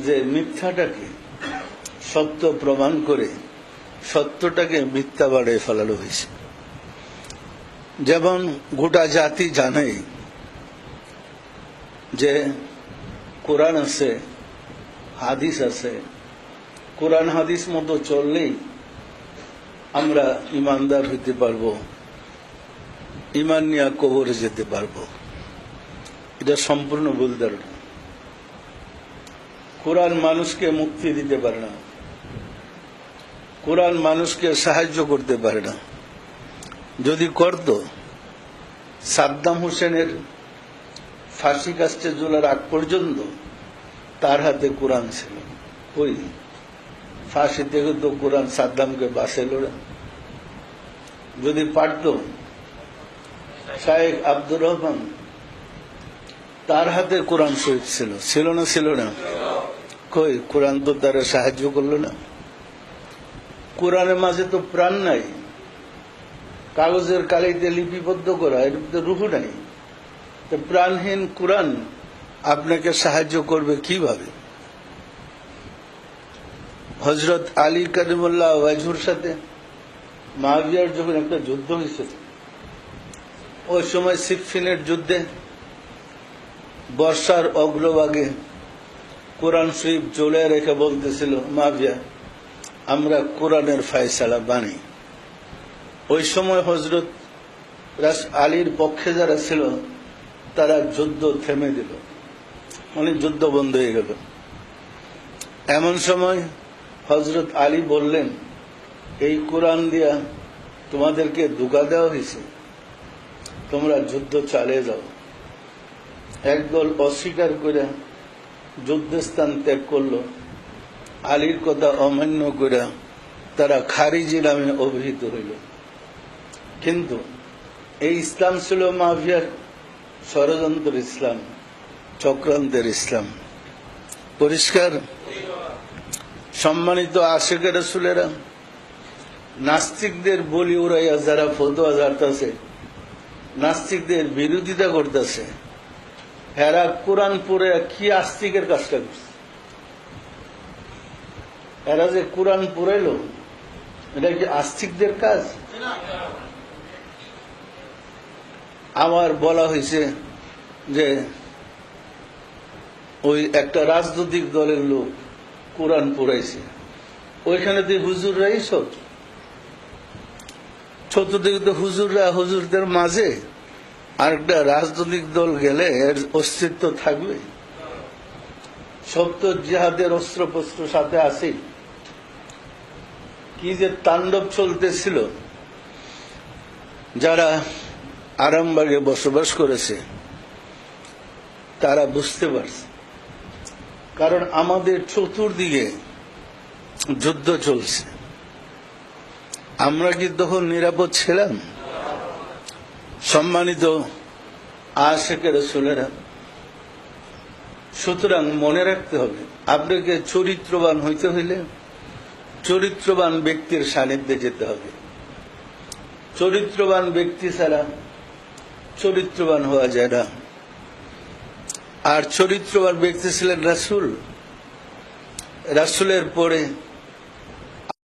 যে মিথ্যাটাকে সত্য প্রমাণ করে সত্যটাকে মিথ্যা বাড়িয়ে ফেলানো হয়েছে। যেমন গোটা জাতি জানে যে কোরআন আছে, হাদিস আছে, কোরআন হাদিস মতো চললেই আমরা ইমানদার হইতে পারবো, ইমান নিয়ে কবরে যেতে পারবো। এটা সম্পূর্ণ ভুল ধারণা। কোরআন মানুষকে মুক্তি দিতে পারে না, কোরআন মানুষকে সাহায্য করতে পারে না। যদি করত, সাদ্দাম হোসেনের ফাঁসি কাস্টে ঝোলার আগ পর্যন্ত তার হাতে কোরআন ছিল। ওই ফাঁসি থেকে তো কোরআন সাদ্দামকে বাঁচাইল না। যদি পারত, শায়েখ আব্দুর রহমান তার হাতে কোরআন শরীফ ছিল, ছিল না? ছিল না? কই, কোরআন তো তারা সাহায্য করলো না। কোরআনের মাঝে তো প্রাণ নাই, কাগজের কালিতে লিপিবদ্ধ করা, এর মধ্যে রূহ নাই। তো প্রাণহীন কোরআন আপনাকে সাহায্য করবে কিভাবে? হযরত আলী কারিমুল্লাহ ওয়াজহুর সাথে মুআবিয়ার যখন একটা যুদ্ধ হয়েছিল, ওই সময় সিফফিনের যুদ্ধে বর্ষার অগ্রভাগে কোরআন শরীফ ঝুলে রেখে বলতেছিল, মুআবিয়া, আমরা কোরআনের ফয়সালা বানি। ওই সময় হযরত আলীর পক্ষে যারা ছিল তারা যুদ্ধ থেমে দিল, মানে যুদ্ধ বন্ধ হয়ে গেল। এমন সময় হযরত আলী বললেন, এই কোরআন দিয়া তোমাদেরকে ধোঁকা দেওয়া হয়েছে, তোমরা যুদ্ধ চালিয়ে যাও। একদল অস্বীকার করে যুদ্ধস্থান ত্যাগ করলো, আলীর কথা অমান্য করে তারা খারিজি নামে অভিহিত হইল। কিন্তু এই ইসলাম ছিল মুআবিয়ার ষড়যন্ত্র ইসলাম, চক্রান্তের ইসলাম। পরিষ্কার? সম্মানিত আশিকে রাসূলেরা নাস্তিকদের বলি উড়াইয়া যারা ফতোয়া জারতাছে, নাস্তিকদের বিরোধিতা করতেছে, এরা কোরআন পড়ে কি আস্তিকের কাজটা করছে? এরা যে কোরআন পড়াইল, এটা কি আস্তিকদের কাজ? আমার বলা হয়েছে যে ওই একটা রাজনৈতিক দলের লোক কোরআন পড়াইছে, ওইখানে তো হুজুররাই সব, চতুর্দিকে তো হুজুররা, হুজুরদের মাঝে আরেকটা রাজনৈতিক দল গেলে এর অস্তিত্ব থাকবে? সব তো জিহাদের অস্ত্রপস্ত্র সাথে আছে। কি যে তাণ্ডব চলতেছিল, যারা আরামবাগে বসবাস করেছে তারা বুঝতে পারছে। কারণ আমাদের চতুর্দিকে যুদ্ধ চলছে, আমরা কি তখন নিরাপদ ছিলাম? সম্মানিত আশিকে রাসূলেরা, সুতরাং মনে রাখতে হবে, আপনাকে চরিত্রবান হইতে হইলে চরিত্রবান ব্যক্তির সান্নিধ্যে যেতে হবে। চরিত্রবান ব্যক্তি ছাড়া চরিত্রবান হওয়া যায় না। আর চরিত্রবান ব্যক্তি ছিলেন রাসূল। রাসূলের পরে